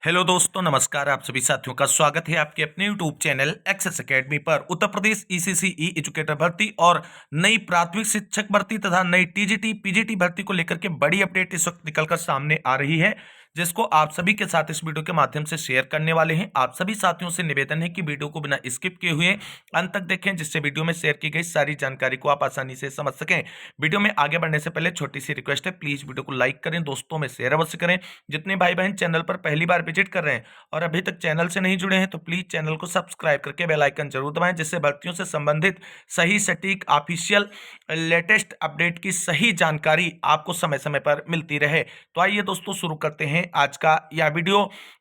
Hello दोस्तों, नमस्कार। आप सभी साथियों का स्वागत है आपके अपने यूट्यूब चैनल एक्सेस एकेडमी पर। उत्तर प्रदेश ईसीसी एजुकेटर भर्ती और नई प्राथमिक शिक्षक भर्ती तथा नई टीजीटी पीजीटी भर्ती को लेकर के बड़ी अपडेट इस वक्त निकलकर सामने आ रही है, जिसको आप सभी के साथ इस वीडियो के माध्यम से शेयर करने वाले हैं। आप सभी साथियों से निवेदन है कि वीडियो को बिना स्किप किए हुए अंत तक देखें, जिससे वीडियो में शेयर की गई सारी जानकारी को आप आसानी से समझ सकें। वीडियो में आगे बढ़ने से पहले छोटी सी रिक्वेस्ट है, प्लीज वीडियो को लाइक करें, दोस्तों में शेयर अवश्य करें। जितने भाई बहन चैनल पर पहली बार विजिट कर रहे हैं और अभी तक चैनल से नहीं जुड़े हैं तो प्लीज चैनल को सब्सक्राइब करके बेल आइकन जरूर दबाएं, जिससे भर्तियों से संबंधित सही सटीक ऑफिशियल लेटेस्ट अपडेट की सही जानकारी आपको समय समय पर मिलती रहे। तो आइए दोस्तों, शुरू करते हैं आज का यह वीडियो।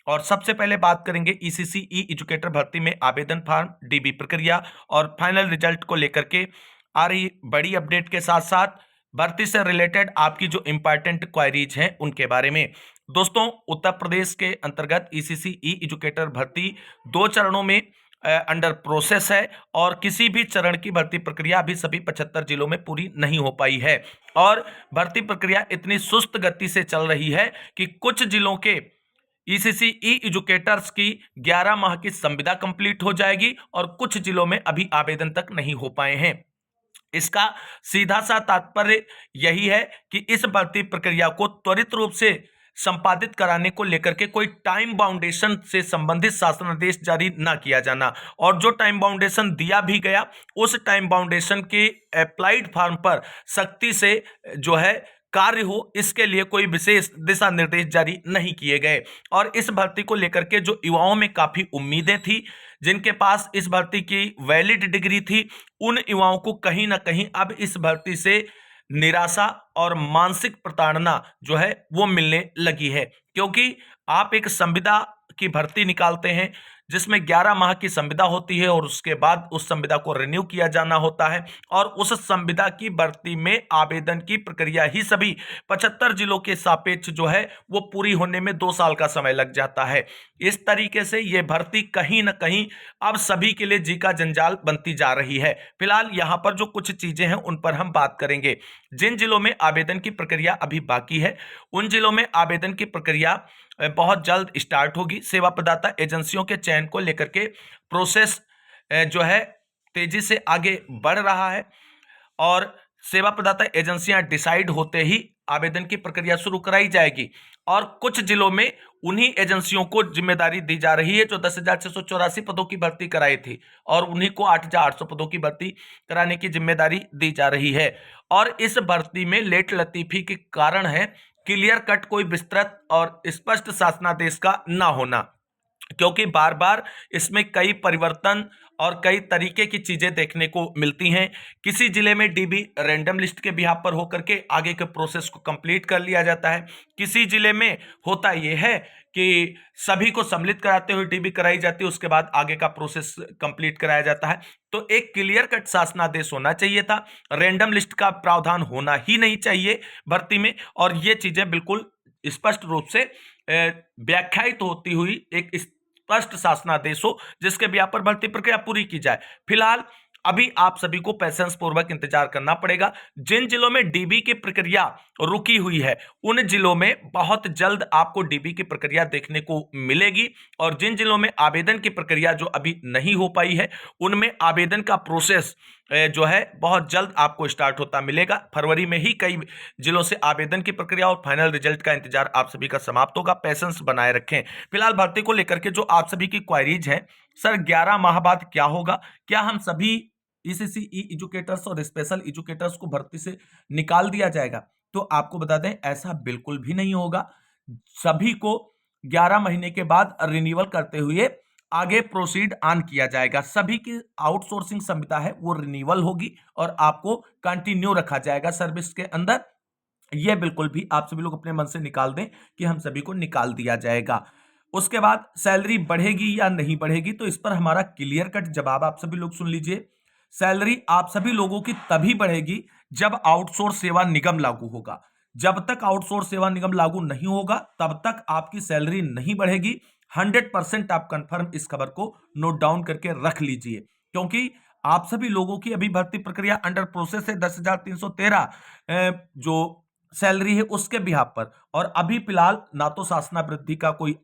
और सबसे पहले बात करेंगे ईसीसी ई एजुकेटर भर्ती में आवेदन फॉर्म, डीबी प्रक्रिया और फाइनल रिजल्ट को लेकर के आ रही बड़ी अपडेट के साथ साथ भर्ती से रिलेटेड आपकी जो इंपॉर्टेंट क्वेरीज हैं उनके बारे में। दोस्तों, उत्तर प्रदेश के अंतर्गत ईसीसी ई एजुकेटर भर्ती 2 चरणों में अंडर प्रोसेस है और किसी भी चरण की भर्ती प्रक्रिया अभी सभी 75 जिलों में पूरी नहीं हो पाई है। और भर्ती प्रक्रिया इतनी सुस्त गति से चल रही है कि कुछ जिलों के ईसीसी ई एजुकेटर्स की 11 माह की संविदा कंप्लीट हो जाएगी और कुछ जिलों में अभी आवेदन तक नहीं हो पाए हैं। इसका सीधा सा तात्पर्य यही है कि इस भर्ती प्रक्रिया को त्वरित रूप से संपादित कराने को लेकर के कोई टाइम बाउंडेशन से संबंधित शासनादेश जारी ना किया जाना, और जो टाइम बाउंडेशन दिया भी गया उस टाइम बाउंडेशन के अप्लाइड फॉर्म पर सख्ती से जो है कार्य हो, इसके लिए कोई विशेष दिशा निर्देश जारी नहीं किए गए। और इस भर्ती को लेकर के जो युवाओं में काफी उम्मीदें थी, जिनके पास इस भर्ती की वैलिड डिग्री थी, उन युवाओं को कहीं ना कहीं अब इस भर्ती से निराशा और मानसिक प्रताड़ना जो है वो मिलने लगी है। क्योंकि आप एक संविदा की भर्ती निकालते हैं जिसमें 11 माह की संविदा होती है और उसके बाद उस संविदा को रिन्यू किया जाना होता है, और उस संविदा की भर्ती में आवेदन की प्रक्रिया ही सभी 75 जिलों के सापेक्ष जो है वो पूरी होने में 2 साल का समय लग जाता है। इस तरीके से ये भर्ती कहीं ना कहीं अब सभी के लिए जी का जंजाल बनती जा रही है। फिलहाल यहाँ पर जो कुछ चीजें हैं उन पर हम बात करेंगे। जिन जिलों में आवेदन की प्रक्रिया अभी बाकी है उन जिलों में आवेदन की प्रक्रिया बहुत जल्द स्टार्ट होगी। सेवा प्रदाता एजेंसियों के चयन को लेकर के प्रोसेस जो है तेजी से आगे बढ़ रहा है, और सेवा प्रदाता एजेंसियां डिसाइड होते ही आवेदन की प्रक्रिया शुरू कराई जाएगी। और कुछ जिलों में उन्हीं एजेंसियों को जिम्मेदारी दी जा रही है जो 10,684 पदों की भर्ती कराई थी, और उन्हीं को 8,800 पदों की भर्ती कराने की जिम्मेदारी दी जा रही है। और इस भर्ती में लेट लतीफी के कारण है क्लियर कट कोई विस्तृत और स्पष्ट शासनादेश का ना होना, क्योंकि बार बार इसमें कई परिवर्तन और कई तरीके की चीजें देखने को मिलती हैं। किसी जिले में डीबी रैंडम लिस्ट के बिहाफ पर होकर के आगे के प्रोसेस को कंप्लीट कर लिया जाता है। किसी जिले में होता यह है कि सभी को सम्मिलित कराते हुए डीबी कराई जाती है, उसके बाद आगे का प्रोसेस कंप्लीट कराया जाता है। तो एक क्लियर कट शासनादेश होना चाहिए था, रैंडम लिस्ट का प्रावधान होना ही नहीं चाहिए भर्ती में, और ये चीजें बिल्कुल स्पष्ट रूप से व्याख्यायित होती हुई एक स्पष्ट शासनादेश हो जिसके बिहार पर भर्ती प्रक्रिया पूरी की जाए। फिलहाल अभी आप सभी को पेशेंस पूर्वक इंतजार करना पड़ेगा। जिन जिलों में डीबी की प्रक्रिया रुकी हुई है उन जिलों में बहुत जल्द आपको डीबी की प्रक्रिया देखने को मिलेगी, और जिन जिलों में आवेदन की प्रक्रिया जो अभी नहीं हो पाई है उनमें आवेदन का प्रोसेस जो है बहुत जल्द आपको स्टार्ट होता मिलेगा। फरवरी में ही कई जिलों से आवेदन की प्रक्रिया और फाइनल रिजल्ट का इंतजार आप सभी का समाप्त होगा। पेशेंस बनाए रखें। फिलहाल भर्ती को लेकर के जो आप सभी की क्वारीज हैं, सर 11 माह बाद क्या होगा, क्या हम सभी ईसीसी ई एजुकेटर्स और स्पेशल एजुकेटर्स को भर्ती से निकाल दिया जाएगा? तो आपको बता दें, ऐसा बिल्कुल भी नहीं होगा। सभी को 11 महीने के बाद रिन्यूअल करते हुए आगे प्रोसीड ऑन किया जाएगा। सभी की आउटसोर्सिंग संविदा है वो रिन्यूअल होगी और आपको कंटिन्यू रखा जाएगा सर्विस के अंदर। यह बिल्कुल भी आप सभी लोग अपने मन से निकाल दें कि हम सभी को निकाल दिया जाएगा। उसके बाद सैलरी बढ़ेगी या नहीं बढ़ेगी, तो इस पर हमारा क्लियर कट जवाब आप सभी लोग सुन लीजिए। सैलरी आप सभी लोगों की तभी बढ़ेगी जब आउटसोर्स सेवा निगम लागू होगा। जब तक आउटसोर्स सेवा निगम लागू नहीं होगा तब तक आपकी सैलरी नहीं बढ़ेगी। 100% आप कंफर्म इस खबर को नोट डाउन करके रख लीजिए, क्योंकि आप सभी लोगों की अभी भर्ती प्रक्रिया अंडर प्रोसेस है। 10,313 जो सैलरी है उसके बिहाफ पर। और अभी फिलहाल ना तो शासनावृद्धि का कोई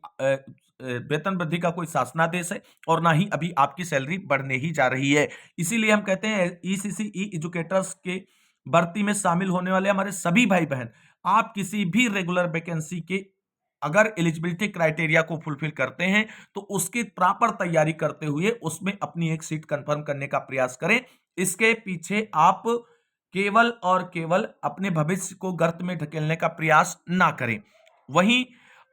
वेतन वृद्धि का कोई शासनादेश है और ना ही अभी आपकी सैलरी बढ़ने ही जा रही है। इसीलिए हम कहते हैं ईसीसी ई एजुकेटर्स के भर्ती में शामिल होने वाले हमारे सभी भाई बहन, आप किसी भी रेगुलर वैकेंसी के अगर एलिजिबिलिटी क्राइटेरिया को फुलफिल करते हैं तो उसकी प्रॉपर तैयारी करते हुए उसमें अपनी एक सीट कंफर्म करने का प्रयास करें। इसके पीछे आप केवल और केवल अपने भविष्य को गर्त में ढकेलने का प्रयास ना करें। वहीं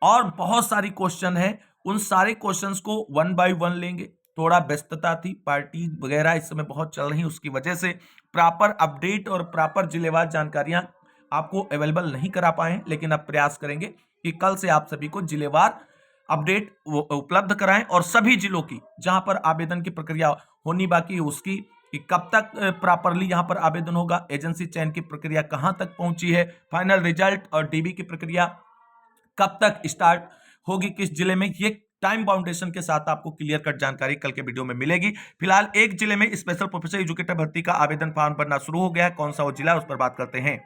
और बहुत सारी क्वेश्चन है, उन सारे क्वेश्चंस को वन बाय वन लेंगे। थोड़ा व्यस्तता थी, पार्टी वगैरह इस समय बहुत चल रही, उसकी वजह से प्रॉपर अपडेट और प्रॉपर जिलेवार जानकारियां आपको अवेलेबल नहीं करा पाए, लेकिन अब प्रयास करेंगे कि कल से आप सभी को जिलेवार अपडेट उपलब्ध कराएं और सभी जिलों की जहां पर आवेदन की प्रक्रिया होनी बाकी है उसकी, कि कब तक प्रॉपरली यहां पर आवेदन होगा, एजेंसी चयन की प्रक्रिया कहां तक पहुंची है, फाइनल रिजल्ट और डीबी की प्रक्रिया कब तक स्टार्ट होगी, किस जिले में, ये टाइम बाउंडेशन के साथ आपको क्लियर कट जानकारी कल के वीडियो में मिलेगी। फिलहाल एक जिले में स्पेशल प्रोफेसर एजुकेटर भर्ती का आवेदन फॉर्म भरना शुरू हो गया है, कौन सा वो जिला है उस पर बात करते हैं।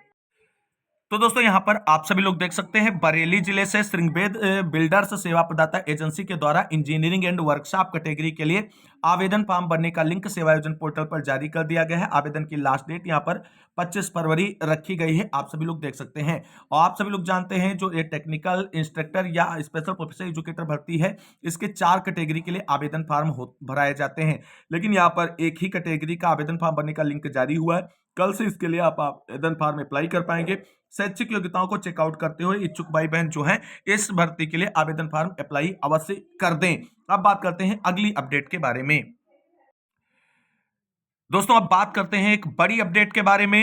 तो दोस्तों यहां पर आप सभी लोग देख सकते हैं बरेली जिले से श्रृंगवेद बिल्डर्स सेवा प्रदाता एजेंसी के द्वारा इंजीनियरिंग एंड वर्कशॉप कैटेगरी के लिए आवेदन फॉर्म भरने का लिंक सेवा आयोजन पोर्टल पर जारी कर दिया गया है। आवेदन की लास्ट डेट यहां पर 25 फरवरी रखी गई है, आप सभी लोग देख सकते हैं। और आप सभी लोग जानते हैं जो ये टेक्निकल इंस्ट्रक्टर या स्पेशल प्रोफेसर एजुकेटर भर्ती है, इसके 4 कैटेगरी के लिए आवेदन फॉर्म भराए जाते हैं, लेकिन यहाँ पर एक ही कैटेगरी का आवेदन फॉर्म भरने का लिंक जारी हुआ है। कल से इसके लिए आप आवेदन फॉर्म अप्लाई कर पाएंगे। शैक्षिक योग्यताओं को चेकआउट करते हुए इच्छुक भाई बहन जो हैं इस भर्ती के लिए आवेदन फॉर्म अप्लाई अवश्य कर दें। अब बात करते हैं अगली अपडेट के बारे में। दोस्तों अब बात करते हैं एक बड़ी अपडेट के बारे में।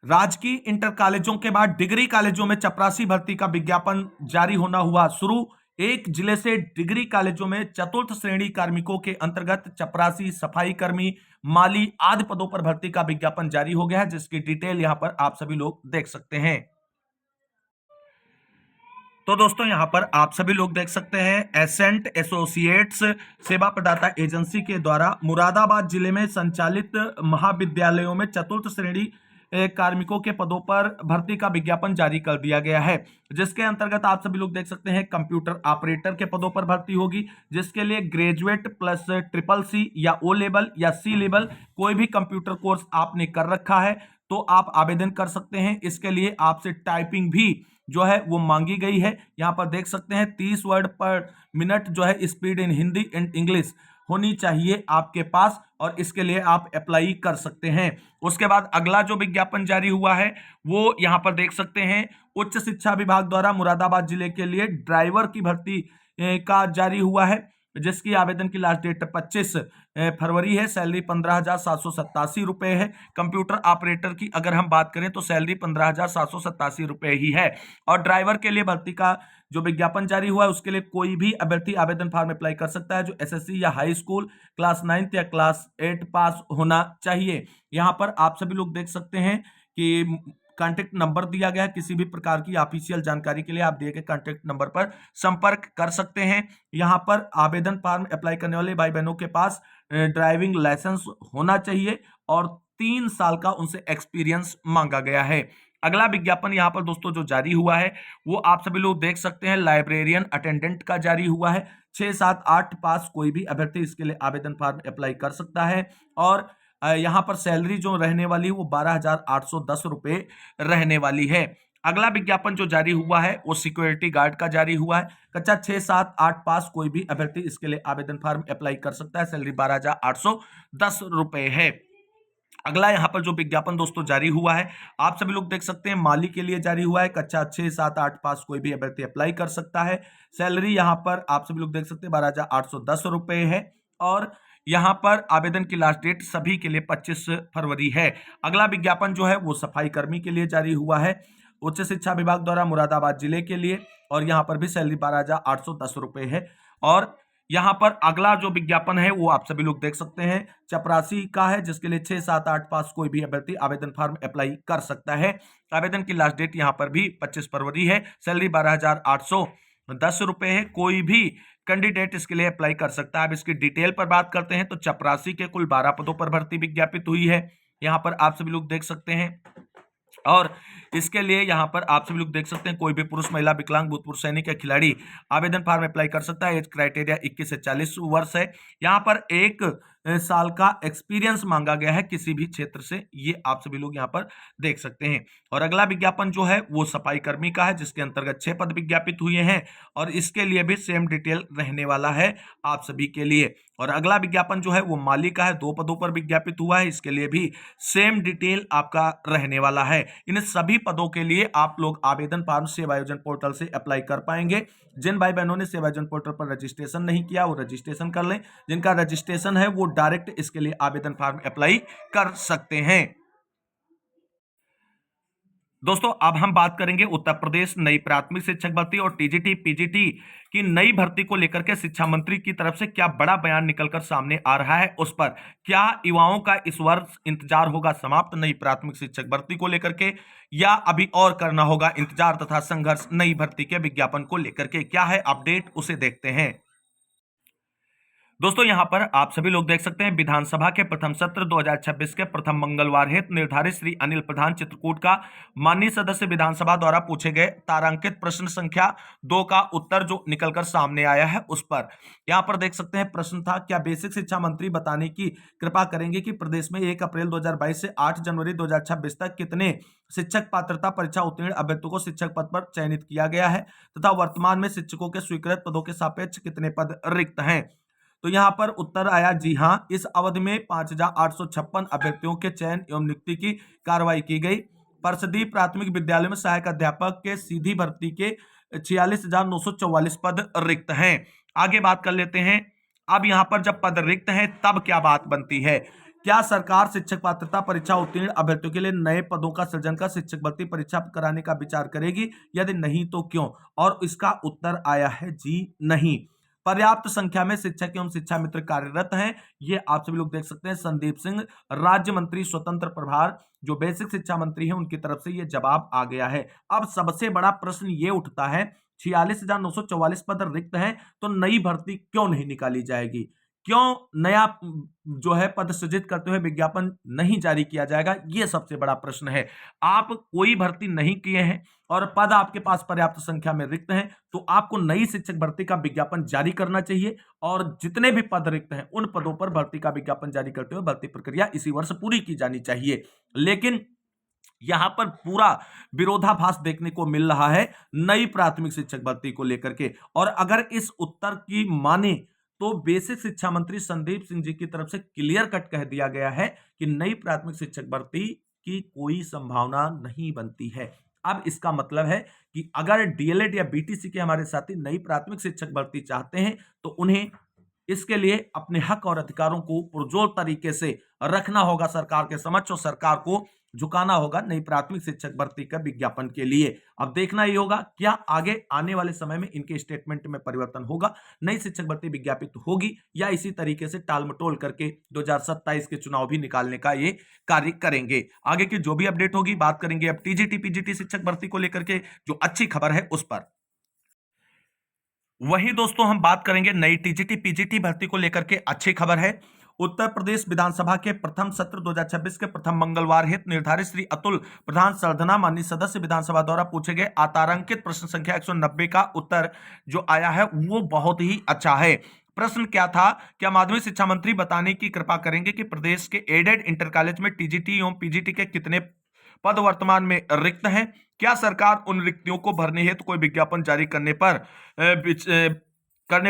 राजकीय इंटर कॉलेजों के बाद डिग्री कॉलेजों में चपरासी भर्ती का विज्ञापन जारी होना हुआ शुरू। एक जिले से डिग्री कॉलेजों में चतुर्थ श्रेणी कार्मिकों के अंतर्गत चपरासी, सफाई कर्मी, माली आदि पदों पर भर्ती का विज्ञापन जारी हो गया है, जिसकी डिटेल यहां पर आप सभी लोग देख सकते हैं। तो दोस्तों यहां पर आप सभी लोग देख सकते हैं एसेंट एसोसिएट्स सेवा प्रदाता एजेंसी के द्वारा मुरादाबाद जिले में संचालित महाविद्यालयों में चतुर्थ श्रेणी कार्मिकों के पदों पर भर्ती का विज्ञापन जारी कर दिया गया है, जिसके अंतर्गत आप सभी लोग देख सकते हैं कंप्यूटर ऑपरेटर के पदों पर भर्ती होगी, जिसके लिए ग्रेजुएट प्लस ट्रिपल सी या ओ लेवल या सी लेवल कोई भी कंप्यूटर कोर्स आपने कर रखा है तो आप आवेदन कर सकते हैं। इसके लिए आपसे टाइपिंग भी जो है वो मांगी गई है। यहां पर देख सकते हैं 30 वर्ड पर मिनट जो है speed in Hindi and English होनी चाहिए आपके पास, और इसके लिए आप अप्लाई कर सकते हैं। उसके बाद अगला जो विज्ञापन जारी हुआ है वो यहां पर देख सकते हैं उच्च शिक्षा विभाग द्वारा मुरादाबाद जिले के लिए ड्राइवर की भर्ती का जारी हुआ है, जिसकी आवेदन की लास्ट डेट 25 फरवरी है। सैलरी 15,787 रुपए है। कंप्यूटर ऑपरेटर की अगर हम बात करें तो सैलरी 15,787 रुपए ही है। और ड्राइवर के लिए भर्ती का जो विज्ञापन जारी हुआ है उसके लिए कोई भी अभ्यर्थी आवेदन फॉर्म अप्लाई कर सकता है जो एसएससी या हाई स्कूल क्लास 9 या क्लास 8 पास होना चाहिए। यहां पर आप सभी लोग देख सकते हैं कि कांटेक्ट नंबर दिया गया है, किसी भी प्रकार की ऑफिशियल जानकारी के लिए आप दिए गए कांटेक्ट नंबर पर संपर्क कर सकते हैं। यहां पर आवेदन फॉर्म अप्लाई करने वाले भाई बहनों के पास ड्राइविंग लाइसेंस होना चाहिए और 3 साल का उनसे एक्सपीरियंस मांगा गया है। अगला विज्ञापन यहां पर दोस्तों जो जारी हुआ है वो आप सभी लोग देख सकते हैं लाइब्रेरियन अटेंडेंट का जारी हुआ है। 6, 7, 8 पास कोई भी अभ्यर्थी इसके लिए आवेदन फॉर्म अप्लाई कर सकता है। और यहां पर सैलरी जो रहने वाली है वो 12,810 रुपए रहने वाली है। अगला विज्ञापन जो जारी हुआ है वो सिक्योरिटी गार्ड का जारी हुआ है। कक्षा 6, 7, 8 पास कोई भी अभ्यर्थी इसके लिए आवेदन फॉर्म अप्लाई कर सकता है। सैलरी 12,810 रुपए है। अगला यहां पर जो विज्ञापन दोस्तों जारी हुआ है आप सभी लोग देख सकते हैं माली के लिए जारी हुआ है। कक्षा 6, 7, 8 पास कोई भी अभ्यर्थी अप्लाई कर सकता है। सैलरी यहां पर आप सभी लोग देख सकते हैं 12,810 रुपए है। और यहां पर आवेदन की लास्ट डेट सभी के लिए 25 फरवरी है। अगला विज्ञापन जो है वो सफाई कर्मी के लिए जारी हुआ है उच्च शिक्षा विभाग द्वारा मुरादाबाद जिले के लिए, और यहां पर भी सैलरी 12,810 रुपए है। और यहां पर अगला जो विज्ञापन है वो आप सभी लोग देख सकते हैं चपरासी का है, जिसके लिए 6, 7, 8 पास कोई भी अभ्यर्थी आवेदन फॉर्म अप्लाई कर सकता है। आवेदन की लास्ट डेट यहां पर भी 25 फरवरी है। सैलरी 12,810 रुपए है। कोई भी कैंडिडेट इसके लिए अप्लाई कर सकता है। अब इसकी डिटेल पर बात करते हैं तो चपरासी के कुल 12 पदों पर भर्ती विज्ञापित हुई है। यहां पर आप सभी लोग देख सकते हैं और इसके लिए यहाँ पर आप सभी लोग देख सकते हैं, कोई भी पुरुष, महिला, विकलांग, भूतपूर्व सैनिक या खिलाड़ी आवेदन फॉर्म अप्लाई कर सकता है। एज क्राइटेरिया 21 से 40 वर्ष है। यहाँ पर 1 साल का एक्सपीरियंस मांगा गया है किसी भी क्षेत्र से, ये आप सभी लोग यहाँ पर देख सकते हैं। और अगला विज्ञापन जो है वो सफाई कर्मी का है, जिसके अंतर्गत 6 पद विज्ञापित हुए हैं और इसके लिए भी सेम डिटेल रहने वाला है आप सभी के लिए। और अगला विज्ञापन जो है वो माली का है, 2 पदों पर विज्ञापित हुआ है, इसके लिए भी सेम डिटेल आपका रहने वाला है। इन सभी पदों के लिए आप लोग आवेदन फॉर्म सेवा योजन पोर्टल से अप्लाई कर पाएंगे। जिन भाई बहनों ने सेवा योजन पोर्टल पर रजिस्ट्रेशन नहीं किया वो रजिस्ट्रेशन कर लें, जिनका रजिस्ट्रेशन है वो डायरेक्ट इसके लिए आवेदन फॉर्म अप्लाई कर सकते हैं। दोस्तों अब हम बात करेंगे उत्तर प्रदेश नई प्राथमिक शिक्षक भर्ती और टीजीटी पीजीटी की नई भर्ती को लेकर के शिक्षा मंत्री की तरफ से क्या बड़ा बयान निकलकर सामने आ रहा है, उस पर क्या युवाओं का इस वर्ष इंतजार होगा समाप्त नई प्राथमिक शिक्षक भर्ती को लेकर के, या अभी और करना होगा इंतजार तथा संघर्ष नई भर्ती के विज्ञापन को लेकर के? क्या है अपडेट, उसे देखते हैं। दोस्तों यहां पर आप सभी लोग देख सकते हैं, विधानसभा के प्रथम सत्र 2026 के प्रथम मंगलवार हेतु निर्धारित श्री अनिल प्रधान चित्रकूट का माननीय सदस्य विधानसभा द्वारा पूछे गए तारांकित प्रश्न संख्या 2 का उत्तर जो निकलकर सामने आया है उस पर यहां पर देख सकते हैं। प्रश्न था, क्या बेसिक शिक्षा मंत्री बताने की कृपा करेंगे कि प्रदेश में 1 अप्रैल 2022 से 8 जनवरी 2026 तक कितने शिक्षक पात्रता परीक्षा उत्तीर्ण अभ्यर्थियों को शिक्षक पद पर चयनित किया गया है तथा वर्तमान में शिक्षकों के स्वीकृत पदों के सापेक्ष कितने पद रिक्त हैं? तो यहां पर उत्तर आया जी हां, इस अवधि में 5,856 अभ्यर्थियों के चयन एवं नियुक्ति की कार्रवाई की गई। परिषदीय प्राथमिक विद्यालय में सहायक अध्यापक के सीधी भर्ती के 46,944 पद रिक्त हैं। आगे बात कर लेते हैं। अब यहां पर जब पद रिक्त हैं तब क्या बात बनती है? क्या सरकार शिक्षक पात्रता परीक्षा उत्तीर्ण अभ्यर्थियों के लिए नए पदों का सृजन कर शिक्षक भर्ती परीक्षा कराने का विचार करेगी? यदि नहीं तो क्यों? और इसका उत्तर आया है जी नहीं। पर्याप्त संख्या में शिक्षक एवं शिक्षा मित्र कार्यरत हैं, ये आप सभी लोग देख सकते हैं। संदीप सिंह राज्य मंत्री स्वतंत्र प्रभार जो बेसिक शिक्षा मंत्री हैं उनकी तरफ से ये जवाब आ गया है। अब सबसे बड़ा प्रश्न ये उठता है, 46,944 पद रिक्त हैं तो नई भर्ती क्यों नहीं निकाली जाएगी? क्यों नया जो है पद सृजित करते हुए विज्ञापन नहीं जारी किया जाएगा? ये सबसे बड़ा प्रश्न है। आप कोई भर्ती नहीं किए हैं और पद आपके पास पर्याप्त संख्या में रिक्त हैं तो आपको नई शिक्षक भर्ती का विज्ञापन जारी करना चाहिए और जितने भी पद रिक्त हैं उन पदों पर भर्ती का विज्ञापन जारी करते हुए भर्ती प्रक्रिया इसी वर्ष पूरी की जानी चाहिए। लेकिन यहां पर पूरा विरोधाभास देखने को मिल रहा है नई प्राथमिक शिक्षक भर्ती को लेकर के। और अगर इस उत्तर की माने तो बेसिक शिक्षा मंत्री संदीप सिंह जी की तरफ से क्लियर कट कह दिया गया है कि नई प्राथमिक शिक्षक भर्ती की कोई संभावना नहीं बनती है। अब इसका मतलब है कि अगर डीएलएड या बीटीसी के हमारे साथी नई प्राथमिक शिक्षक भर्ती चाहते हैं तो उन्हें इसके लिए अपने हक और अधिकारों को पुरजोर तरीके से रखना होगा सरकार के समक्ष और सरकार को झुकाना होगा नई प्राथमिक शिक्षक भर्ती का विज्ञापन के लिए। अब देखना ही होगा क्या आगे आने वाले समय में इनके स्टेटमेंट में परिवर्तन होगा, नई शिक्षक भर्ती विज्ञापित होगी या इसी तरीके से टालमटोल करके 2027 के चुनाव भी निकालने का ये कार्य करेंगे। आगे की जो भी अपडेट होगी बात करेंगे अब टीजीटी पीजीटी शिक्षक भर्ती को लेकर के जो अच्छी खबर है उस पर। वहीं दोस्तों हम बात करेंगे नई टीजीटी पीजीटी भर्ती को लेकर के अच्छी खबर है। उत्तर प्रदेश विधानसभा के प्रथम सत्र 2026 के प्रथम मंगलवार हेतु निर्धारित श्री अतुल प्रधान सर्धना माननीय सदस्य विधानसभा द्वारा पूछे गए आतारांकित प्रश्न संख्या 190 का उत्तर जो आया है वो बहुत ही अच्छा है। प्रश्न क्या था, क्या माध्यमिक शिक्षा मंत्री बताने की कृपा करेंगे कि प्रदेश के एडेड इंटर कॉलेज में टीजीटी एवं पीजीटी के कितने पद वर्तमान में रिक्त हैं? क्या सरकार उन रिक्तियों को भरने हेतु कोई विज्ञापन जारी करने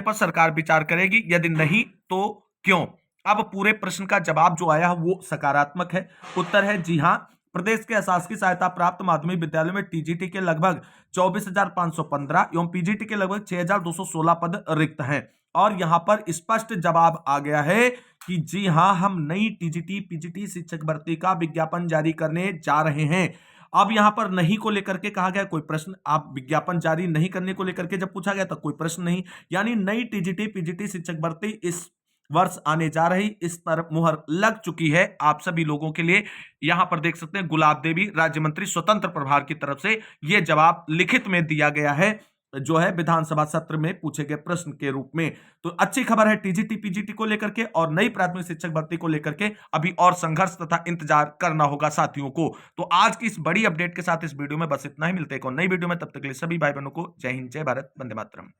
पर सरकार विचार करेगी? यदि नहीं तो क्यों? अब पूरे प्रश्न का जवाब जो आया वो सकारात्मक है। उत्तर है जी हां, प्रदेश के अशासकीय सहायता प्राप्त माध्यमिक विद्यालय में टीजीटी के लगभग 24,515 एवं पीजीटी के लगभग 6,216 पद रिक्त हैं। और यहां पर स्पष्ट जवाब आ गया है कि जी हां, हम नई टीजीटी पीजीटी शिक्षक भर्ती का विज्ञापन जारी करने जा रहे हैं। अब यहां पर नहीं को लेकर के कहा गया कोई प्रश्न, आप विज्ञापन जारी नहीं करने को लेकर के जब पूछा गया तो कोई प्रश्न नहीं, यानी नई टीजीटी पीजीटी शिक्षक भर्ती इस वर्ष आने जा रही, इस पर मुहर लग चुकी है आप सभी लोगों के लिए। यहां पर देख सकते हैं गुलाब देवी राज्य मंत्री स्वतंत्र प्रभार की तरफ से यह जवाब लिखित में दिया गया है जो है विधानसभा सत्र में पूछे गए प्रश्न के रूप में। तो अच्छी खबर है टीजीटी पीजीटी को लेकर के और नई प्राथमिक शिक्षक भर्ती को लेकर के अभी और संघर्ष तथा इंतजार करना होगा साथियों को। तो आज की इस बड़ी अपडेट के साथ इस वीडियो में बस इतना ही। मिलते हैं एक और नई वीडियो में, तब तक के लिए सभी भाई बहनों को जय हिंद, जय भारत, वंदे मातरम।